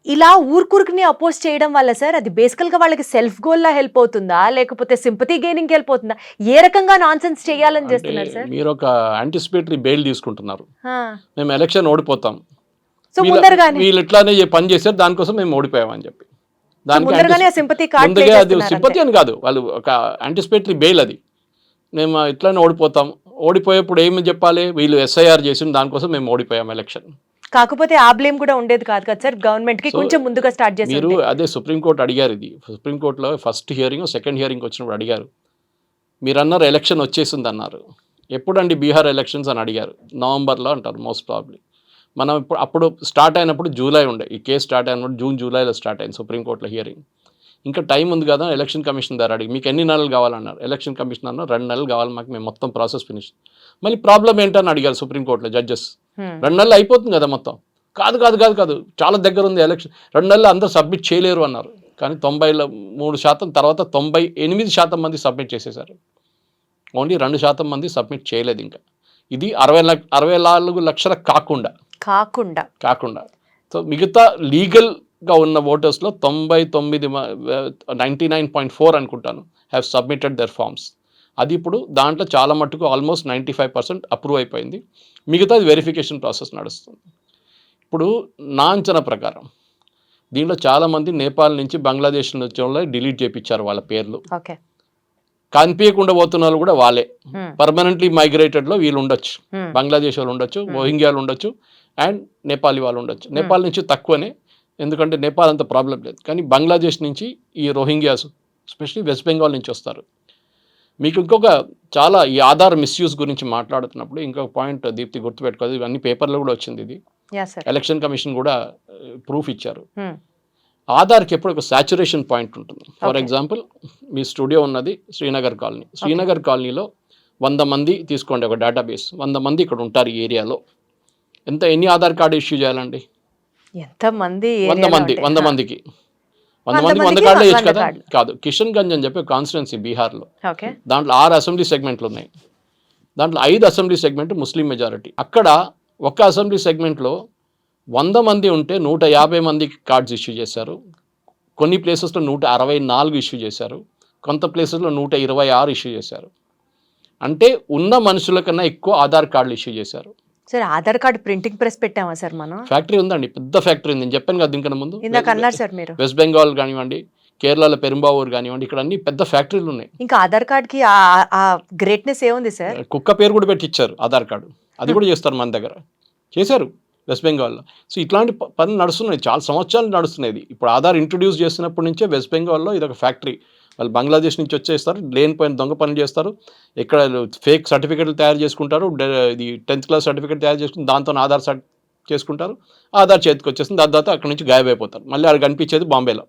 ఇలా ఊరుకురుకుని అపోజ్ చేయడం వల్ల సార్ అది బేసికల్గా వాళ్ళకి సెల్ఫ్ గోల్లా హెల్ప్ అవుతుందా, లేకపోతే సింపతి గెయినింగ్ హెల్ప్ అవుతుందా, ఏ రకంగా నాన్సెన్స్ చేయాలని చేస్తున్నారు సార్? మీరు ఒక యాంటిసిపేటరీ బెయిల్ తీసుకుంటున్నారు, మేము ఎలక్షన్ ఓడిపోతాం, సో ముందరగానే వీళ్ళు ఇట్లానే పని చేశారు, దానికోసం మేము ఓడిపోయామని చెప్పి సింపతి అది సింపతి అని కాదు, వాళ్ళు ఒక యాంటిసిపేటరీ బెయిల్. అది మేము ఇట్లానే ఓడిపోతాం, ఓడిపోయేప్పుడు ఏమి చెప్పాలి, వీళ్ళు ఎస్ఐఆర్ చేసిన దానికోసం మేము ఓడిపోయాం ఎలక్షన్. కాకపోతే ఆ బ్లేమ్ కూడా ఉండేది కాదు కదా సార్, గవర్నమెంట్ కి కొంచెం ముందుగా స్టార్ట్ చేసి. మీరు అదే సుప్రీంకోర్టు అడిగారు, ఇది సుప్రీంకోర్టులో ఫస్ట్ హియరింగ్ సెకండ్ హియరింగ్ వచ్చినప్పుడు అడిగారు. మీరు అన్నారు ఎలక్షన్ వచ్చేసింది అన్నారు. ఎప్పుడండి బీహార్ ఎలక్షన్స్ అని అడిగారు. నవంబర్లో అంటారు మోస్ట్ ప్రాబ్లీ. మనం ఇప్పుడు అప్పుడు స్టార్ట్ అయినప్పుడు జూలై ఉండే, ఈ కేసు స్టార్ట్ అయినప్పుడు జూన్ జూలైలో స్టార్ట్ అయింది సుప్రీంకోర్టులో హియరింగ్. ఇంకా టైం ఉంది కదా, ఎలక్షన్ కమిషన్ ద్వారా అడిగి మీకు ఎన్ని నెలలు కావాలన్నారు. ఎలక్షన్ కమిషన్ అన్నారు 2 నెలలు కావాలి మాకు, మేము మొత్తం ప్రాసెస్ ఫినిష్. మళ్ళీ ప్రాబ్లం ఏంటని అడిగారు సుప్రీంకోర్టులో జడ్జెస్. 2 నెలలు అయిపోతుంది కదా మొత్తం. కాదు కాదు కాదు కాదు చాలా దగ్గర ఉంది ఎలక్షన్, 2 నెలలు అందరూ సబ్మిట్ చేయలేరు అన్నారు. కానీ 93% తర్వాత 98% మంది సబ్మిట్ చేసేసారు. ఓన్లీ 2% మంది సబ్మిట్ చేయలేదు. ఇంకా ఇది 64 లక్షల కాకుండా. సో మిగతా లీగల్గా ఉన్న ఓటర్స్లో 99.4 అనుకుంటాను హ్యావ్ సబ్మిటెడ్ దర్ ఫార్మ్స్. అది ఇప్పుడు దాంట్లో చాలా మట్టుకు ఆల్మోస్ట్ 95% అప్రూవ్ అయిపోయింది. మిగతాది వెరిఫికేషన్ ప్రాసెస్ నడుస్తుంది. ఇప్పుడు నా అంచనా ప్రకారం దీంట్లో చాలామంది నేపాల్ నుంచి బంగ్లాదేశ్ నుంచి వాళ్ళు డిలీట్ చేయించారు వాళ్ళ పేర్లు. ఓకే. కనిపించకుండా పోతున్న వాళ్ళు కూడా వాళ్ళే. పర్మనెంట్లీ మైగ్రేటెడ్లో వీళ్ళు ఉండొచ్చు, బంగ్లాదేశ్ వాళ్ళు ఉండొచ్చు, రోహింగ్యాలు ఉండొచ్చు, అండ్ నేపాలీ వాళ్ళు ఉండొచ్చు. నేపాల్ నుంచి తక్కువనే, ఎందుకంటే నేపాల్ అంత ప్రాబ్లం లేదు. కానీ బంగ్లాదేశ్ నుంచి ఈ రోహింగ్యాస్ ఎస్పెషల్లీ వెస్ట్ బెంగాల్ నుంచి వస్తారు. మీకు ఇంకొక చాలా ఈ ఆధార్ మిస్యూజ్ గురించి మాట్లాడుతున్నప్పుడు ఇంకొక పాయింట్ దీప్తి గుర్తుపెట్టుకోదు, ఇవన్నీ పేపర్లో కూడా వచ్చింది. ఇది ఎలక్షన్ కమిషన్ కూడా ప్రూఫ్ ఇచ్చారు. ఆధార్కి ఎప్పుడు ఒక సాచురేషన్ పాయింట్ ఉంటుంది. ఫర్ ఎగ్జాంపుల్, మీ స్టూడియో ఉన్నది శ్రీనగర్ కాలనీ. శ్రీనగర్ కాలనీలో 100 మంది తీసుకోండి, ఒక డేటాబేస్, 100 మంది ఇక్కడ ఉంటారు ఈ ఏరియాలో. ఎన్ని ఆధార్ కార్డు ఇష్యూ చేయాలండి? ఎంతమంది? 100 మందికి 100 మంది కార్డులు వేయచ్చు కదా. కాదు, కిషన్ గంజ్ అని చెప్పి కాన్స్టిట్యున్సీ బీహార్లో, దాంట్లో 6 అసెంబ్లీ సెగ్మెంట్లు ఉన్నాయి. దాంట్లో 5 అసెంబ్లీ సెగ్మెంట్ ముస్లిం మెజారిటీ. అక్కడ ఒక అసెంబ్లీ సెగ్మెంట్లో 100 మంది ఉంటే 150 మందికి కార్డ్స్ ఇష్యూ చేశారు. కొన్ని ప్లేసెస్లో 164 ఇష్యూ చేశారు. కొంత ప్లేసెస్లో 126 ఇష్యూ చేశారు. అంటే ఉన్న మనుషుల కన్నా ఎక్కువ ఆధార్ కార్డులు ఇష్యూ చేశారు. Sir, Aadhaar card printing press పెట్టామా సార్ మనం? ఫ్యాక్టరీ ఉందండి, పెద్ద ఫ్యాక్టరీ ఉంది. నేను చెప్పాను కదా దీనికన్నా ముందు. ఇందాక అన్నారు సార్ మీరు. వెస్ట్ బెంగాల్ కానివ్వండి, కేరళలో పెరుంబావూరు కానివ్వండి, ఇక్కడ అన్ని పెద్ద ఫ్యాక్టరీలు ఉన్నాయి. ఇంకా ఆధార్ కార్డ్కి ఆ గ్రేట్నెస్ ఏముంది సార్? కుక్క పేరు కూడా పెట్టించారు ఆధార్ కార్డు. అది కూడా చేస్తారు, మన దగ్గర చేశారు వెస్ట్ బెంగాల్లో. సో ఇట్లాంటి పనులు నడుస్తున్నాయి, చాలా సంవత్సరాలు నడుస్తున్నాయి. ఇప్పుడు ఆధార్ ఇంట్రొడ్యూస్ చేసినప్పటి నుంచే వెస్ట్ బెంగాల్లో ఇది ఒక ఫ్యాక్టరీ. వాళ్ళు బంగ్లాదేశ్ నుంచి వచ్చేస్తారు, లేనిపోయిన దొంగ పనులు చేస్తారు, ఇక్కడ ఫేక్ సర్టిఫికెట్లు తయారు చేసుకుంటారు, ఇది 10th క్లాస్ సర్టిఫికేట్ తయారు చేసుకుని దాంతో ఆధార్ చేసుకుంటారు. ఆధార్ చేతికి వచ్చేస్తుంది, దాని తర్వాత అక్కడి నుంచి గాయమైపోతారు. మళ్ళీ అక్కడ కనిపించేది బాంబేలో.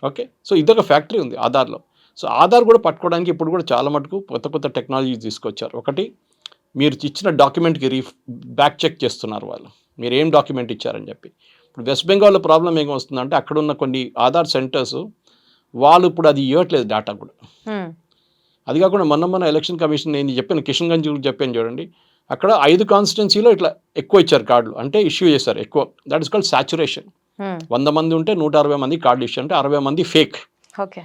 ఓకే, సో ఇదొక ఫ్యాక్టరీ ఉంది ఆధార్లో. సో ఆధార్ కూడా పట్టుకోవడానికి ఇప్పుడు కూడా చాలా మటుకు కొత్త టెక్నాలజీ తీసుకొచ్చారు. ఒకటి, మీరు ఇచ్చిన డాక్యుమెంట్కి బ్యాక్ చెక్ చేస్తున్నారు వాళ్ళు, మీరు ఏం డాక్యుమెంట్ ఇచ్చారని చెప్పి. ఇప్పుడు వెస్ట్ బెంగాల్లో ప్రాబ్లం ఏం వస్తుందంటే, అక్కడ ఉన్న కొన్ని ఆధార్ సెంటర్స్ వాళ్ళు ఇప్పుడు అది ఇవ్వట్లేదు డేటా కూడా. అది కాకుండా మొన్న ఎలక్షన్ కమిషన్ నేను చెప్పాను, కిషన్ గంజ్ చెప్పాను చూడండి, అక్కడ 5 కాన్స్టిట్యున్సీలో ఇట్లా ఎక్కువ ఇచ్చారు కార్డులు, అంటే ఇష్యూ చేశారు ఎక్కువ. That is called saturation. 100 మంది ఉంటే 160 మంది కార్డులు ఇష్యూ, అంటే 60 మంది ఫేక్. ఓకే,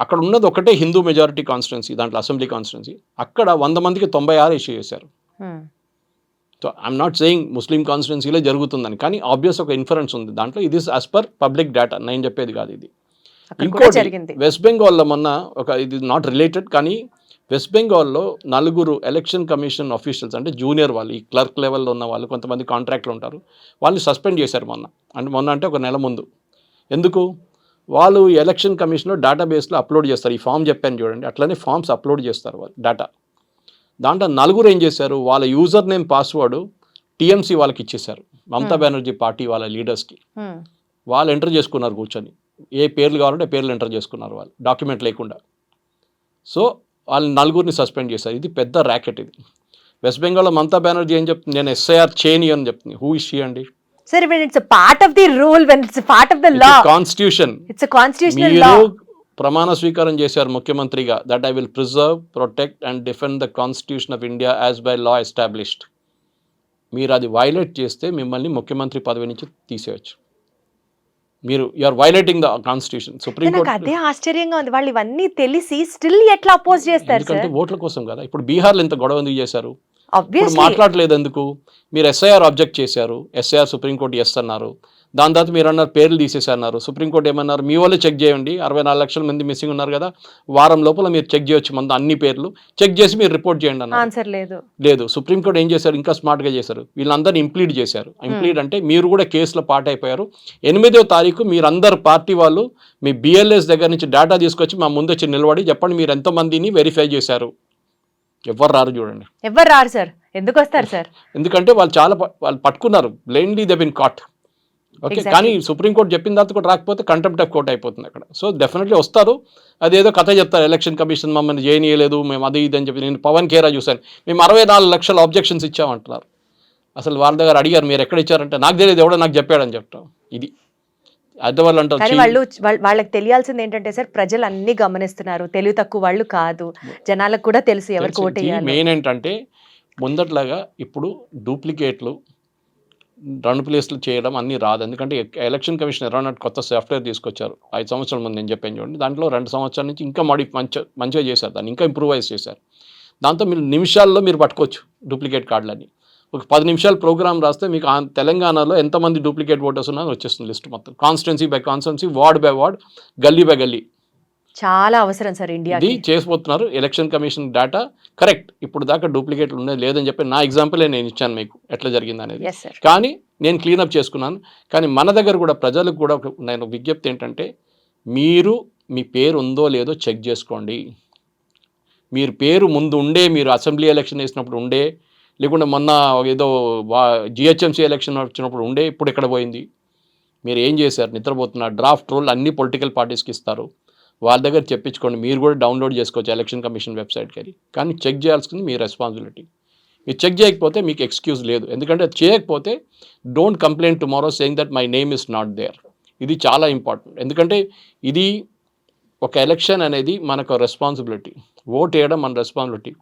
అక్కడ ఉన్నది ఒకటే హిందూ మెజారిటీ కాన్స్టిట్యున్సీ, దాంట్లో అసెంబ్లీ కాన్స్టిట్యున్సీ. అక్కడ 100 మందికి 96 ఇష్యూ చేశారు. సో ఐఎమ్ నాట్ సేయింగ్ ముస్లిం కాన్స్టిట్యున్సీలో జరుగుతుందని, కానీ ఆబ్వియస్ ఒక ఇన్ఫరెన్స్ ఉంది దాంట్లో. ఇది యాజ్ పర్ పబ్లిక్ డేటా, నేను చెప్పేది కాదు ఇది. ఇంకోటి, వెస్ట్ బెంగాల్లో మొన్న ఇది నాట్ రిలేటెడ్, కానీ వెస్ట్ బెంగాల్లో 4 ఎలక్షన్ కమిషన్ ఆఫీషియల్స్, అంటే జూనియర్ వాళ్ళు, ఈ క్లర్క్ లెవెల్లో ఉన్న వాళ్ళు, కొంతమంది కాంట్రాక్ట్లు ఉంటారు, వాళ్ళని సస్పెండ్ చేశారు మొన్న అంటే ఒక నెల ముందు. ఎందుకు? వాళ్ళు ఎలక్షన్ కమిషన్లో డేటాబేస్లో అప్లోడ్ చేస్తారు. ఈ ఫామ్ చెప్పాను చూడండి, అట్లనే ఫామ్స్ అప్లోడ్ చేస్తారు వాళ్ళు డేటా. దాంట్లో 4 ఏం చేశారు, వాళ్ళ యూజర్ నేమ్ పాస్వర్డ్ టీఎంసీ వాళ్ళకి ఇచ్చేశారు, మమతా బెనర్జీ పార్టీ వాళ్ళ లీడర్స్కి. వాళ్ళు ఎంటర్ చేసుకున్నారు కూర్చొని, ఏ పేర్లు కావాలంటే పేర్లు ఎంటర్ చేసుకున్నారు వాళ్ళు, డాక్యుమెంట్ లేకుండా. సో వాళ్ళని 4 సస్పెండ్ చేశారు. ఇది పెద్ద ర్యాకెట్ ఇది. వెస్ట్ బెంగాల్లో మమతా బెనర్జీ ఏం చెప్తుంది, నేను ఎస్ఐఆర్ చేయని అని చెప్తుంది. హూ ఇస్ షీ అండి? Sir, when it's a part of the rule, when it's a part of the law. It's a constitution. It's a constitutional law. ప్రమాణ స్వీకారం చేశారు ముఖ్యమంత్రిగా, that I will preserve, protect and defend the constitution of India as by law established. మీరు అది violate చేస్తే మిమ్మల్ని ముఖ్యమంత్రి పదవి నుంచి తీసేయచ్చు. మీరు are violating the constitution. Supreme court అదే ఆశ్చర్యంగా ఉంది, వాళ్ళు ఇవన్నీ తెలిసి స్టిల్ ఎట్లా అపోజ్ చేస్తారు? ఎందుకంటే ఓట్ల కోసం కదా. ఇప్పుడు బీహార్లో ఎంత గొడవ ఎందుకు చేశారు? Obviously. మాట్లాడలేదు ఎందుకు? మీరు ఎస్ఐఆర్ ఆబ్జెక్ట్ చేశారు, ఎస్ఐఆర్ సుప్రీంకోర్టు ఎస్ అన్నారు. దాని తర్వాత మీరు అన్నారు పేర్లు తీసేసన్నారు. సుప్రీంకోర్టు ఏమన్నారు, మీ వాళ్ళే చెక్ చేయండి, 64 లక్షల మంది మిస్సింగ్ ఉన్నారు కదా, వారం లోపల మీరు చెక్ చేయొచ్చు మంది అన్ని పేర్లు, చెక్ చేసి మీరు రిపోర్ట్ చేయండి అన్నారు. ఆన్సర్ లేదు. సుప్రీంకోర్టు ఏం చేశారు, ఇంకా స్మార్ట్గా చేశారు, వీళ్ళందరినీ ఇంప్లీడ్ చేశారు. ఇంప్లీడ్ అంటే మీరు కూడా కేసులో పార్ట్ అయిపోయారు. 8వ తారీఖు మీరందరు పార్టీ వాళ్ళు మీ బిఎల్ఎస్ దగ్గర నుంచి డేటా తీసుకొచ్చి మా ముందు వచ్చి నిలబడి చెప్పండి మీరు ఎంతమందిని వెరిఫై చేశారు. ఎవరు రారు చూడండి, ఎవరు రారు సార్. ఎందుకు వస్తారు సార్? ఎందుకంటే వాళ్ళు పట్టుకున్నారు, blindly they been caught. Okay, కానీ సుప్రీంకోర్టు చెప్పిన తర్వాత కూడా రాకపోతే కంటెంప్ట్ ఆఫ్ కోర్ట్ అయిపోతుంది అక్కడ. సో డెఫినెట్లీ వస్తారు. అదేదో కథ చెప్తారు, ఎలక్షన్ కమిషన్ మమ్మల్ని చేయనీయలేదు, మేము అది ఇది అని చెప్పి. నేను పవన్ ఖేరా చూశాను, మేము 64 లక్షల ఆబ్జెక్షన్స్ ఇచ్చామంటున్నారు. అసలు వాళ్ళ దగ్గర అడిగారు మీరు ఎక్కడ ఇచ్చారంటే నాకు తెలియదు, ఎవడో నాకు చెప్పాడని చెప్తాం. ఇది అదే వాళ్ళు అంటారు. వాళ్ళకి తెలియాల్సింది ఏంటంటే సార్, ప్రజలు అన్ని గమనిస్తున్నారు, తెలివి తక్కువ వాళ్ళు కాదు, జనాలకు కూడా తెలుసు ఎవరికి ఓటు వేయాలి. మెయిన్ ఏంటంటే ముందట్లాగా ఇప్పుడు డూప్లికేట్లు 2 ప్లేస్లు చేయడం అన్నీ రాదు. ఎందుకంటే ఎలక్షన్ కమిషన్ ఎరానట్ కొత్త సాఫ్ట్వేర్ తీసుకొచ్చారు 5 సంవత్సరాల ముందు, నేను చెప్పాను చూడండి. దాంట్లో 2 సంవత్సరాల నుంచి ఇంకా మంచిగా చేశారు, దాన్ని ఇంకా ఇంప్రూవైజ్ చేశారు. దాంతో మీరు నిమిషాల్లో మీరు పట్టుకోవచ్చు డూప్లికేట్ కార్డులని. ఒక 10 నిమిషాలు ప్రోగ్రామ్ రాస్తే మీకు తెలంగాణలో ఎంతమంది డూప్లికేట్ ఓటర్స్ ఉన్నారో వచ్చేస్తుంది లిస్ట్ మొత్తం, constituency by constituency, word by word, గల్లీ బై గల్లీ. చాలా అవసరం సార్ ఇండియా. ఇది చేసిపోతున్నారు. ఎలక్షన్ కమిషన్ డేటా కరెక్ట్, ఇప్పుడు దాకా డూప్లికేట్లు ఉండేది లేదని చెప్పి నా ఎగ్జాంపులే నేను ఇచ్చాను మీకు ఎట్లా జరిగింది అనేది. కానీ నేను క్లీనప్ చేసుకున్నాను. కానీ మన దగ్గర కూడా ప్రజలకు కూడా నేను విజ్ఞప్తి ఏంటంటే, మీరు మీ పేరు ఉందో లేదో చెక్ చేసుకోండి. మీరు పేరు ముందు ఉండే, మీరు అసెంబ్లీ ఎలక్షన్ వేసినప్పుడు ఉండే, లేకుంటే మొన్న ఏదో జిహెచ్ఎంసీ ఎలక్షన్ వచ్చినప్పుడు ఉండే, ఇప్పుడు ఎక్కడ పోయింది? మీరు ఏం చేశారు? నిద్రపోతున్నారు. డ్రాఫ్ట్ రోల్ అన్ని పొలిటికల్ పార్టీస్కి ఇస్తారు, వాళ్ళ దగ్గర చెప్పించుకోండి. మీరు కూడా డౌన్లోడ్ చేసుకోవచ్చు ఎలక్షన్ కమిషన్ వెబ్సైట్కి వెళ్ళి. కానీ చెక్ చేయాల్సింది మీ రెస్పాన్సిబిలిటీ. మీరు చెక్ చేయకపోతే మీకు ఎక్స్క్యూజ్ లేదు. ఎందుకంటే చేయకపోతే don't complaint tomorrow saying that my name is not there. ఇది చాలా ఇంపార్టెంట్. ఎందుకంటే ఇది ఒక ఎలక్షన్ అనేది మనకు రెస్పాన్సిబిలిటీ. ఓట్ వేయడం మన రెస్పాన్సిబిలిటీ.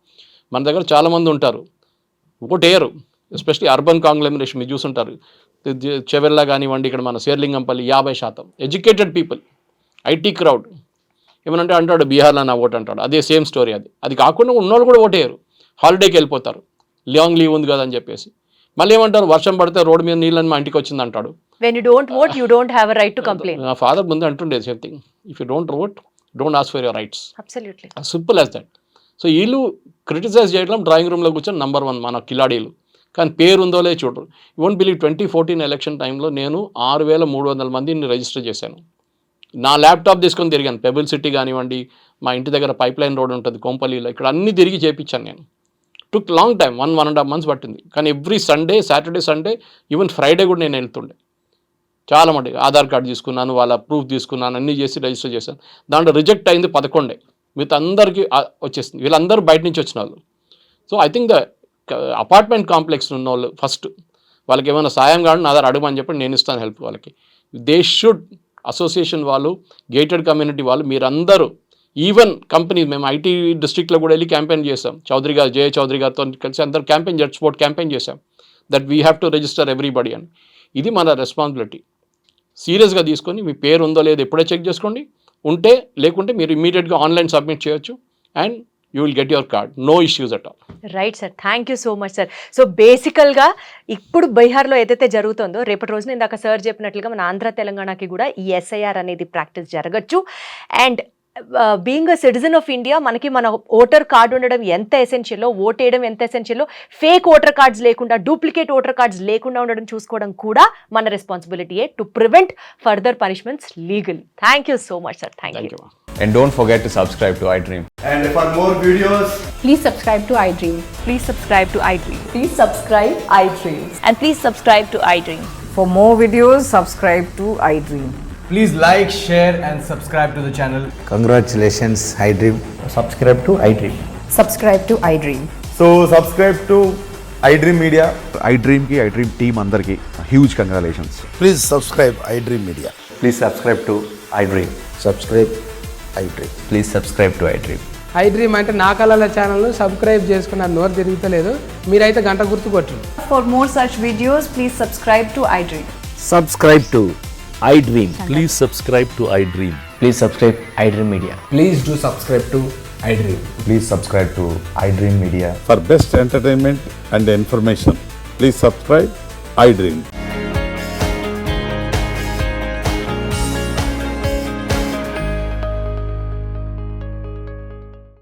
మన దగ్గర చాలామంది ఉంటారు ఓట్ వేయరు, ఎస్పెషలీ అర్బన్ కాంగ్లమరేషన్ మీరు చూసుంటారు. చెవెల్లా కానివ్వండి, ఇక్కడ మన Serilingampally 50% educated people, IT crowd. ఏమనంటే అంటాడు బీహార్లో నా ఓటు అంటాడు, అదే సేమ్ స్టోరీ. అది కాకుండా ఉన్నోళ్ళు కూడా ఓటేయరు, హాలిడేకి వెళ్ళిపోతారు, లాంగ్ లీవ్ ఉంది కదా అని చెప్పేసి. మళ్ళీ ఏమంటారు, వర్షం పడితే రోడ్డు మీద నీళ్ళని మా ఇంటికి వచ్చింది అంటాడు. When you don't vote, you don't have a right to complain. నా ఫాదర్ ముందు అంటుండే same thing, if you don't vote don't ask for your rights. Absolutely. Simple as that. So వీళ్ళు క్రిటిసైజ్ చేయడం డ్రాయింగ్ రూమ్లో కూర్చొని నంబర్ 1 మన కిలాడీలు. కానీ పేరు ఉందో లేదో చూడరు. యూ వోంట్ బిలీవ్ 2014 ఎలక్షన్ టైంలో నేను 6300 మందిని రిజిస్టర్ చేశాను. నా ల్యాప్టాప్ తీసుకొని తిరిగాను. పెబుల్ సిటీ కానివ్వండి, మా ఇంటి దగ్గర పైప్ లైన్ రోడ్ ఉంటుంది కోంపల్లిలో, ఇక్కడ అన్నీ తిరిగి చేయించాను నేను. టుక్ లాంగ్ టైం, 1.5 months పట్టింది. కానీ every Sunday, Saturday, Sunday, even Friday కూడా నేను వెళ్తుండే. చాలా మటుకు ఆధార్ కార్డు తీసుకున్నాను, వాళ్ళ ప్రూఫ్ తీసుకున్నాను, అన్నీ చేసి రిజిస్టర్ చేశాను. దాంట్లో రిజెక్ట్ అయింది 11. మిగతా అందరికీ వచ్చేసింది. వీళ్ళందరూ బయట నుంచి వచ్చిన వాళ్ళు. So I think the apartment complex ఉన్న వాళ్ళు ఫస్ట్ వాళ్ళకి ఏమైనా సాయం కాదు నా దగ్గర అడగమని చెప్పి నేను ఇస్తాను హెల్ప్ వాళ్ళకి. దే షుడ్, అసోసియేషన్ వాళ్ళు, గేటెడ్ కమ్యూనిటీ వాళ్ళు, మీరందరూ, ఈవెన్ కంపెనీ, మేము ఐటీ డిస్ట్రిక్ట్లో కూడా వెళ్ళి క్యాంపెయిన్ చేసాం. చౌదరి గారు, జయ చౌదరి గారితో కలిసి అందరూ క్యాంపెయిన్, జెట్ స్పోర్ట్ క్యాంపెయిన్ చేసాం that we have to register everybody అని. ఇది మన రెస్పాన్సిబిలిటీ. సీరియస్గా తీసుకొని మీ పేరు ఉందో లేదో ఎప్పుడే చెక్ చేసుకోండి. ఉంటే, లేకుంటే మీరు ఇమీడియట్గా ఆన్లైన్ సబ్మిట్ చేయొచ్చు and you will get your card, no issues at all. Right sir, thank you so much sir. So బేసికల్గా ఇప్పుడు బీహార్లో ఏదైతే జరుగుతుందో, రేపటి రోజున ఇందాక సార్ చెప్పినట్లుగా మన ఆంధ్ర తెలంగాణకి కూడా ఈ ఎస్ఐఆర్ అనేది ప్రాక్టీస్ జరగచ్చు. And being a citizen of India, మనకి మన ఓటర్ కార్డు ఉండడం ఎంత ఎసెన్షియల్లో, ఓట్ వేయడం ఎంత ఎసెన్షియల్లో, ఫేక్ ఓటర్ కార్డ్స్ లేకుండా, డూప్లికేట్ ఓటర్ కార్డ్స్ లేకుండా ఉండడం చూసుకోవడం కూడా మన రెస్పాన్సిబిలిటీయే to prevent further punishments legal. Thank you so much sir. Thank you. And don't forget to subscribe to iDream. And for more videos, please subscribe to iDream. Please subscribe to iDream. Please subscribe iDream. And please subscribe to iDream. For more videos, subscribe to iDream. please like, share and subscribe to the channel. Congratulations, iDream. Subscribe to iDream. Subscribe to iDream. So subscribe to iDream Media. iDream ki iDream team andarki huge congratulations. Please subscribe iDream Media. Please subscribe to iDream. Subscribe iDream. Please subscribe to iDream. iDream అంటే నా కళల ఛానల్ను subscribe చేసుకున్న నోరు తిరుగుతలేదు, మీరైతే గంట గుర్తు కొట్టండి. For more such videos, please subscribe to iDream. Subscribe to iDream. Please subscribe to iDream. Please subscribe iDream Media. Please do subscribe to iDream. Please subscribe to iDream Media. For best entertainment and information, please subscribe iDream.